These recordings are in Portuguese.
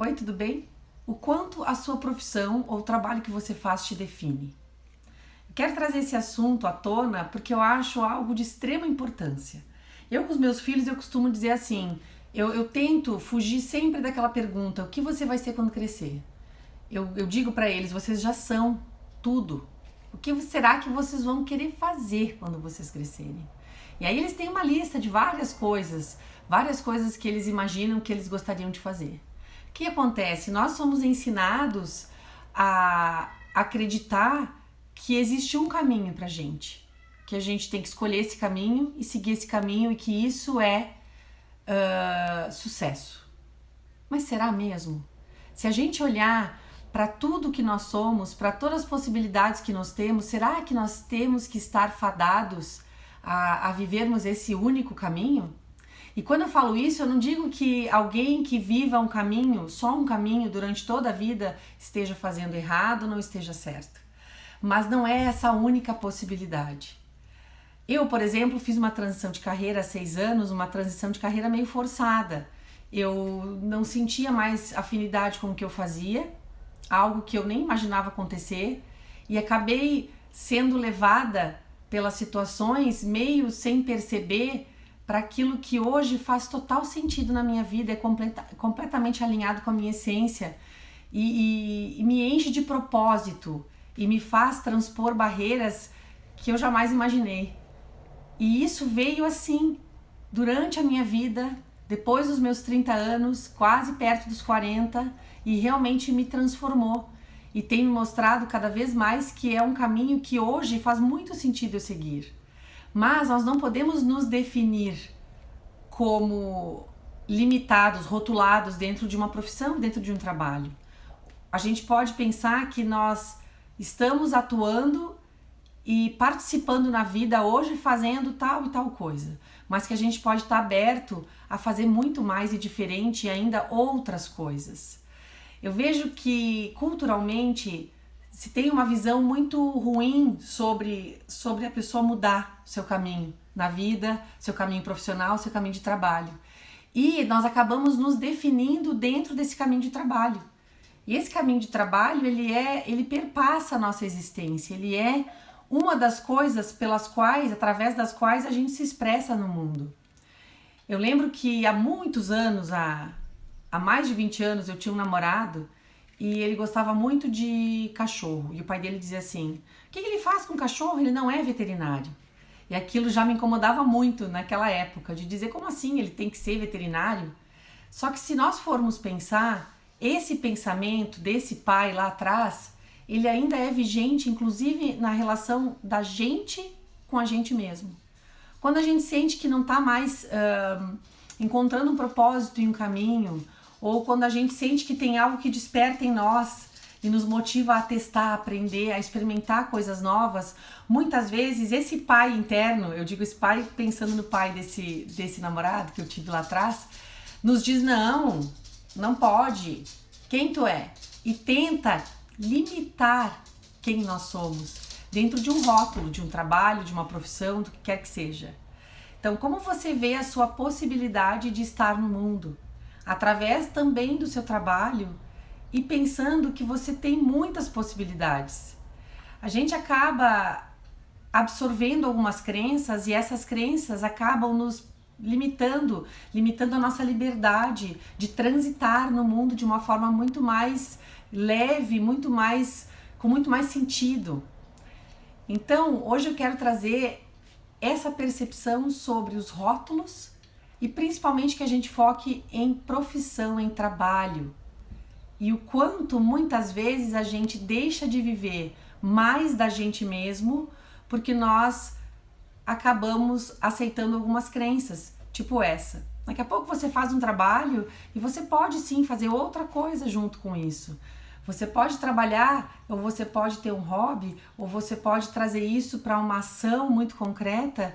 Oi, tudo bem? O quanto a sua profissão ou o trabalho que você faz te define? Quero trazer esse assunto à tona porque eu acho algo de extrema importância. Eu com os meus filhos eu costumo dizer assim, eu tento fugir sempre daquela pergunta, o que você vai ser quando crescer? Eu digo para eles, vocês já são tudo. O que será que vocês vão querer fazer quando vocês crescerem? E aí eles têm uma lista de várias coisas que eles imaginam que eles gostariam de fazer. O que acontece? Nós somos ensinados a acreditar que existe um caminho pra gente, que a gente tem que escolher esse caminho e seguir esse caminho e que isso é sucesso. Mas será mesmo? Se a gente olhar para tudo que nós somos, para todas as possibilidades que nós temos, será que nós temos que estar fadados a vivermos esse único caminho? E quando eu falo isso, eu não digo que alguém que viva um caminho, só um caminho durante toda a vida, esteja fazendo errado, não esteja certo. Mas não é essa a única possibilidade. Eu, por exemplo, fiz uma transição de carreira há 6 anos, uma transição de carreira meio forçada. Eu não sentia mais afinidade com o que eu fazia, algo que eu nem imaginava acontecer, e acabei sendo levada pelas situações meio sem perceber para aquilo que hoje faz total sentido na minha vida, é completamente alinhado com a minha essência e me enche de propósito e me faz transpor barreiras que eu jamais imaginei. E isso veio assim, durante a minha vida, depois dos meus 30 anos, quase perto dos 40, e realmente me transformou. E tem me mostrado cada vez mais que é um caminho que hoje faz muito sentido eu seguir. Mas nós não podemos nos definir como limitados, rotulados dentro de uma profissão, dentro de um trabalho. A gente pode pensar que nós estamos atuando e participando na vida hoje fazendo tal e tal coisa, mas que a gente pode estar aberto a fazer muito mais e diferente e ainda outras coisas. Eu vejo que culturalmente se tem uma visão muito ruim sobre a pessoa mudar seu caminho na vida, seu caminho profissional, seu caminho de trabalho. E nós acabamos nos definindo dentro desse caminho de trabalho. E esse caminho de trabalho, ele perpassa a nossa existência, ele é uma das coisas através das quais a gente se expressa no mundo. Eu lembro que há muitos anos, há mais de 20 anos, eu tinha um namorado e ele gostava muito de cachorro. E o pai dele dizia assim, o que ele faz com cachorro? Ele não é veterinário. E aquilo já me incomodava muito naquela época, de dizer como assim ele tem que ser veterinário? Só que se nós formos pensar, esse pensamento desse pai lá atrás, ele ainda é vigente, inclusive na relação da gente com a gente mesmo. Quando a gente sente que não está mais encontrando um propósito e um caminho, ou quando a gente sente que tem algo que desperta em nós e nos motiva a testar, a aprender, a experimentar coisas novas, muitas vezes esse pai interno, eu digo esse pai pensando no pai desse namorado que eu tive lá atrás, nos diz não pode, quem tu é? E tenta limitar quem nós somos dentro de um rótulo, de um trabalho, de uma profissão, do que quer que seja. Então, como você vê a sua possibilidade de estar no mundo? Através também do seu trabalho e pensando que você tem muitas possibilidades. A gente acaba absorvendo algumas crenças e essas crenças acabam nos limitando a nossa liberdade de transitar no mundo de uma forma muito mais leve, com muito mais sentido. Então, hoje eu quero trazer essa percepção sobre os rótulos e principalmente que a gente foque em profissão, em trabalho. E o quanto muitas vezes a gente deixa de viver mais da gente mesmo porque nós acabamos aceitando algumas crenças, tipo essa. Daqui a pouco você faz um trabalho e você pode sim fazer outra coisa junto com isso. Você pode trabalhar, ou você pode ter um hobby, ou você pode trazer isso para uma ação muito concreta,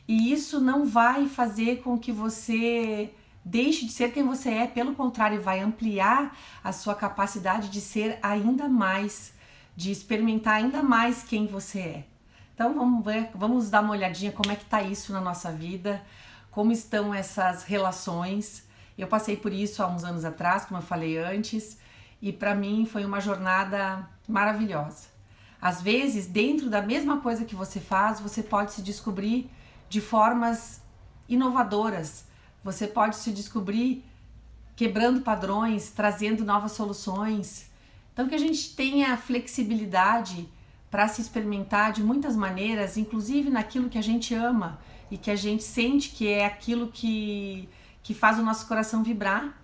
e isso não vai fazer com que você deixe de ser quem você é, pelo contrário, vai ampliar a sua capacidade de ser ainda mais, de experimentar ainda mais quem você é. Então vamos dar uma olhadinha como é que tá isso na nossa vida, como estão essas relações Eu passei por isso há uns anos atrás, como eu falei antes, e para mim foi uma jornada maravilhosa. Às vezes, dentro da mesma coisa que você faz, você pode se descobrir de formas inovadoras. Você pode se descobrir quebrando padrões, trazendo novas soluções. Então, que a gente tenha flexibilidade para se experimentar de muitas maneiras, inclusive naquilo que a gente ama e que a gente sente que é aquilo que faz o nosso coração vibrar.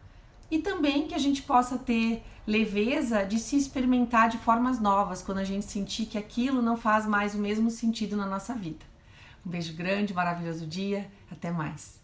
E também que a gente possa ter leveza de se experimentar de formas novas, quando a gente sentir que aquilo não faz mais o mesmo sentido na nossa vida. Um beijo grande, maravilhoso dia, até mais.